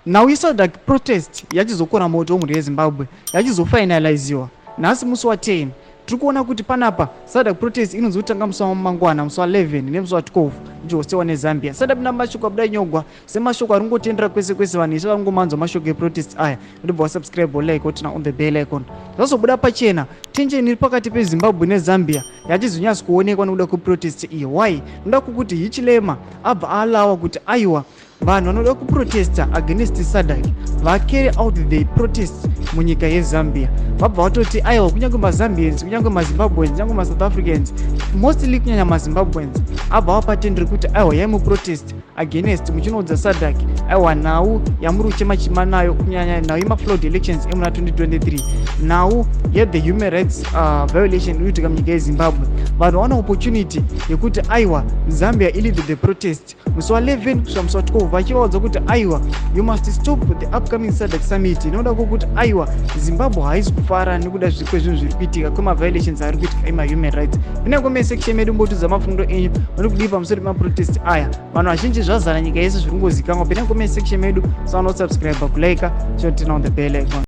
Now SADC protest yachizokora moto muri yeZimbabwe yachizofinaliziwa nhasi musi wa10. Tiri kuona kuti panapa SADC protest inozotanga musi wamangwana, musi wa11 nemusi wa12 ichihostiwa neZambia. SADC mashoko abudai nyogwa semashoko aringotendera kwese kwese vanhu ise varingomanzwa mashoko eprotest aya. Ndibva wasubscribe like otina on the bell icon. Zvazobuda pachena tension iri pakati peZimbabwe neZambia yachizonyatsa kuonekwa nekuda kweprotest iyi. Why? Noda kuti Hichilema abva alawa kuti aiwa vanhu vanoda kuprotesta against SADC carry out the protest munyika yeZambia. Vabva vatoti aiwa kunyange maZambians, kunyange maZimbabweans, kunyange maSouth Africans, mostly kunyanya maZimbabweans abva vapatendere kuti aiwa yaimuprotest against muchinoudza SADC aiwa nhau yamuri kuchema nayo kunyanya nhau yemaflood elections emuna 2023 nhau the human rights violation inoitika munyika yeZimbabwe. Vanhu vaona opportunity yekuti aiwa Zambia ilid the protest musi wa11 kusvika musi wa12 vachivaudza kuti aiwa you must stop the upcoming SADC summit. Inoda kuti aiwa Zimbabwe haisi kufara nekuda zvezvinhu zviri kuitika kwemaviolations ari kuitika ema-human rights. Pine comment section medu mbotudza mafundo enyu muri kudii pamusoro pemaprotest aya. Vanhu vazhinji zvazara nyika yese zviri kungozikanwa. Pine comment section medu saona kusubscribe kulike chotina on the bell icon.